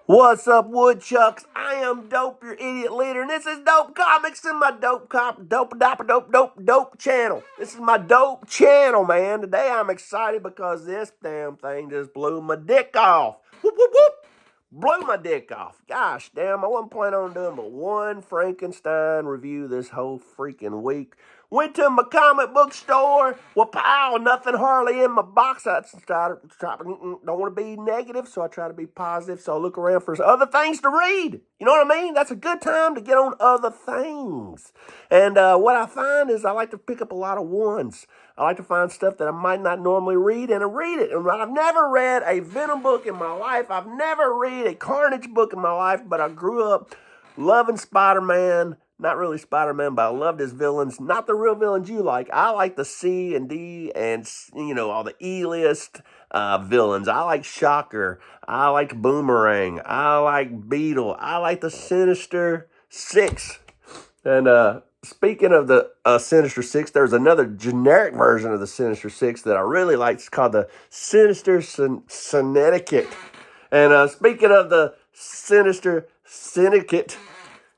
What's up, woodchucks? I am Dope, your idiot leader, and this is Dope Comics in my dope channel. This is my dope channel, man. Today I'm excited because this damn thing just blew my dick off. Whoop, whoop, whoop. Blew my dick off. Gosh damn, I wasn't planning on doing but one Frankenstein review this whole freaking week. Went to my comic book store. Well, pow, nothing hardly in my box. I don't want to be negative, so I try to be positive. So I look around for other things to read. You know what I mean? That's a good time to get on other things. And what I find is I like to pick up a lot of ones. I like to find stuff that I might not normally read and I read it. And I've never read a Venom book in my life. I've never read a Carnage book in my life, but I grew up loving Spider-Man. Not really Spider-Man, but I loved his villains. Not the real villains you like. I like the C and D and, all the E-list villains. I like Shocker. I like Boomerang. I like Beetle. I like the Sinister Six. And speaking of the Sinister Six, there's another generic version of the Sinister Six that I really like. It's called the Sinister Syndicate. And speaking of the Sinister Syndicate,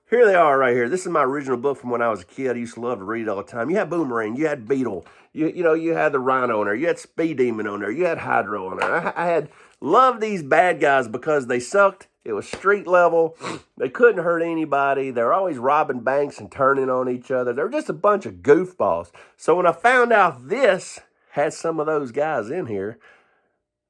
here they are right here. This is my original book from when I was a kid. I used to love to read it all the time. You had Boomerang. You had Beetle. You had the Rhino on there. You had Speed Demon on there. You had Hydro on there. I loved these bad guys because they sucked. It was street level. They couldn't hurt anybody. They were always robbing banks and turning on each other. They were just a bunch of goofballs. So when I found out this had some of those guys in here,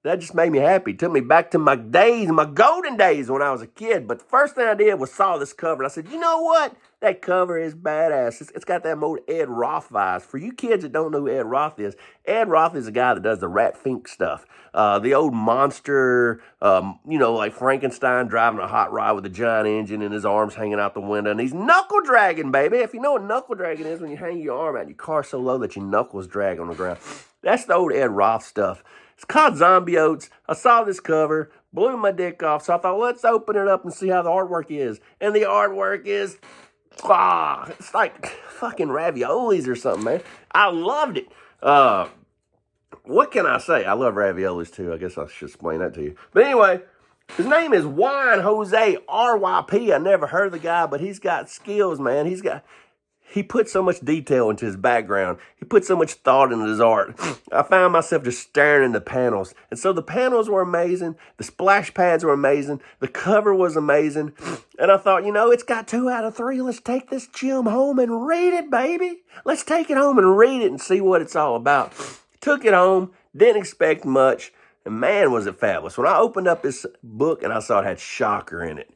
that just made me happy. It took me back to my days, my golden days when I was a kid. But the first thing I did was saw this cover. And I said, you know what? That cover is badass. It's got that old Ed Roth vibes. For you kids that don't know who Ed Roth is the guy that does the Rat Fink stuff. The old monster, like Frankenstein driving a hot rod with a giant engine and his arms hanging out the window. And he's knuckle dragging, baby. If you know what knuckle dragging is, when you hang your arm out your car so low that your knuckles drag on the ground. That's the old Ed Roth stuff. It's called Zombiotes. I saw this cover, blew my dick off, so I thought, let's open it up and see how the artwork is. And the artwork is, it's like fucking raviolis or something, man. I loved it. What can I say? I love raviolis too. I guess I should explain that to you. But anyway, his name is Juan Jose RYP. I never heard of the guy, but he's got skills, man. He put so much detail into his background. He put so much thought into his art. I found myself just staring into panels. And so the panels were amazing. The splash pads were amazing. The cover was amazing. And I thought, it's got 2 out of 3. Let's take this gem home and read it, baby. Let's take it home and read it and see what it's all about. Took it home. Didn't expect much. And man, was it fabulous. When I opened up this book and I saw it had Shocker in it.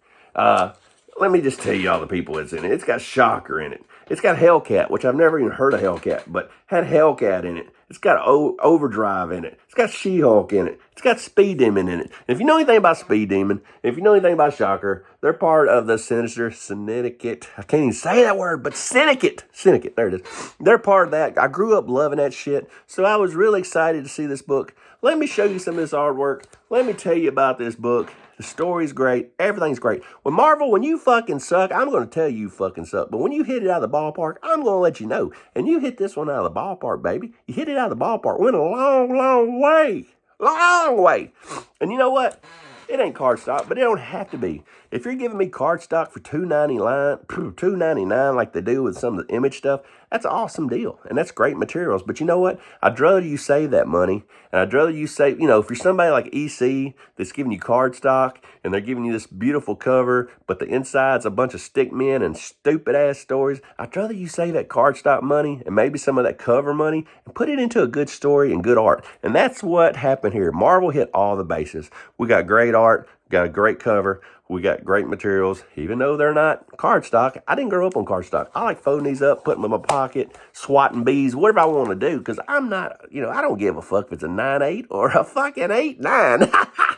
Let me just tell you all the people it's in it. It's got Shocker in it. It's got Hellcat, which I've never even heard of Hellcat, but had Hellcat in it. It's got Overdrive in it. It's got She-Hulk in it. It's got Speed Demon in it. And if you know anything about Speed Demon, if you know anything about Shocker, they're part of the Sinister Syndicate. I can't even say that word, but Syndicate. Syndicate, there it is. They're part of that. I grew up loving that shit, so I was really excited to see this book. Let me show you some of this artwork. Let me tell you about this book. The story's great. Everything's great. Well, Marvel, when you fucking suck, I'm going to tell you fucking suck. But when you hit it out of the ballpark, I'm going to let you know. And you hit this one out of the ballpark, baby. You hit it out of the ballpark. Went a long, long way. Long way. And you know what? It ain't cardstock, but it don't have to be. If you're giving me cardstock for $2.99 like they do with some of the Image stuff, that's an awesome deal. And that's great materials. But you know what? I'd rather you save that money. And I'd rather you save, if you're somebody like EC that's giving you cardstock and they're giving you this beautiful cover, but the inside's a bunch of stick men and stupid ass stories, I'd rather you save that cardstock money and maybe some of that cover money and put it into a good story and good art. And that's what happened here. Marvel hit all the bases. We got great art, got a great cover. We got great materials, even though they're not cardstock. I didn't grow up on cardstock. I like folding these up, putting them in my pocket, swatting bees, whatever I want to do, because I'm not, I don't give a fuck if it's a 9.8 or a fucking 8.9.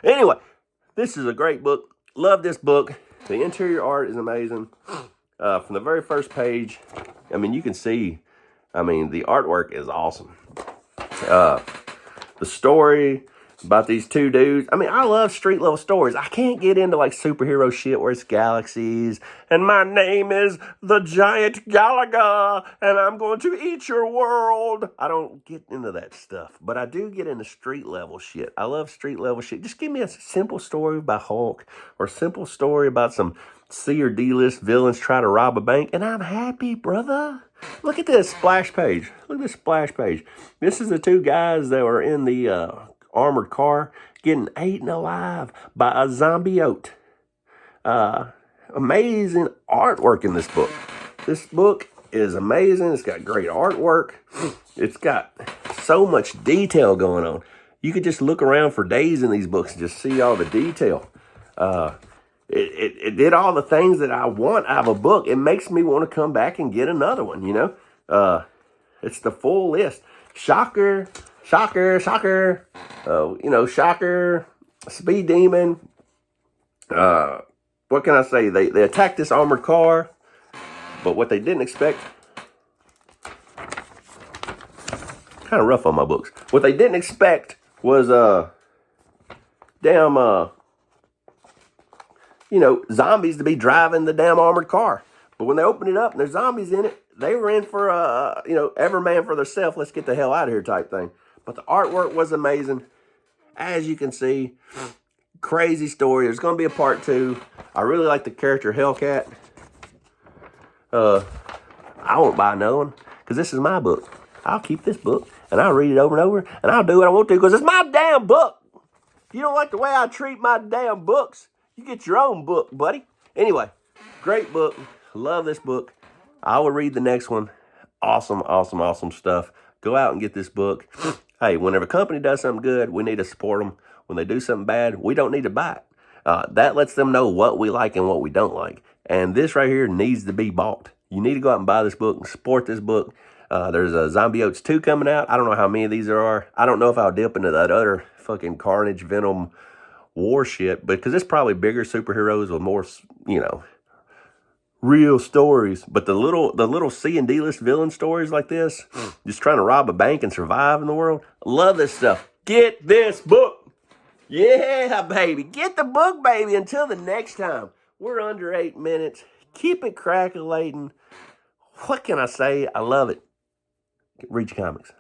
Anyway, this is a great book. Love this book. The interior art is amazing. From the very first page, you can see, the artwork is awesome. The story about these two dudes. I mean, I love street level stories. I can't get into like superhero shit where it's galaxies and my name is the giant Galaga and I'm going to eat your world. I don't get into that stuff, but I do get into street level shit. I love street level shit. Just give me a simple story about Hulk or a simple story about some C or D list villains trying to rob a bank, and I'm happy, brother. Look at this splash page. Look at this splash page. This is the two guys that were in the armored car getting eaten alive by a zombiote. Amazing artwork in this book. This book is amazing. It's got great artwork. It's got so much detail going on. You could just look around for days in these books and just see all the detail. It did all the things that I want out of a book. It makes me want to come back and get another one, you know. It's the full list. Shocker, shocker, shocker. Shocker, Speed Demon. What can I say? They attacked this armored car, but what they didn't expect, kind of rough on my books. What they didn't expect was zombies to be driving the damn armored car. But when they opened it up and there's zombies in it, they were in for every man for themselves. Let's get the hell out of here type thing. But the artwork was amazing. As you can see, crazy story. There's going to be a part 2. I really like the character Hellcat. I won't buy another one because this is my book. I'll keep this book and I'll read it over and over and I'll do what I want to because it's my damn book. If you don't like the way I treat my damn books, you get your own book, buddy. Anyway, great book. Love this book. I will read the next one. Awesome, awesome, awesome stuff. Go out and get this book. Hey, whenever a company does something good, we need to support them. When they do something bad, we don't need to buy it. That lets them know what we like and what we don't like. And this right here needs to be bought. You need to go out and buy this book and support this book. There's a Zombiotes 2 coming out. I don't know how many of these there are. I don't know if I'll dip into that other fucking Carnage, Venom, war shit, because it's probably bigger superheroes with more, real stories. But the little C and D list villain stories like this, just trying to rob a bank and survive in the world. I love this stuff. Get this book. Yeah, baby. Get the book, baby. Until the next time. We're under 8 minutes. Keep it crackling. What can I say? I love it. Read your comics.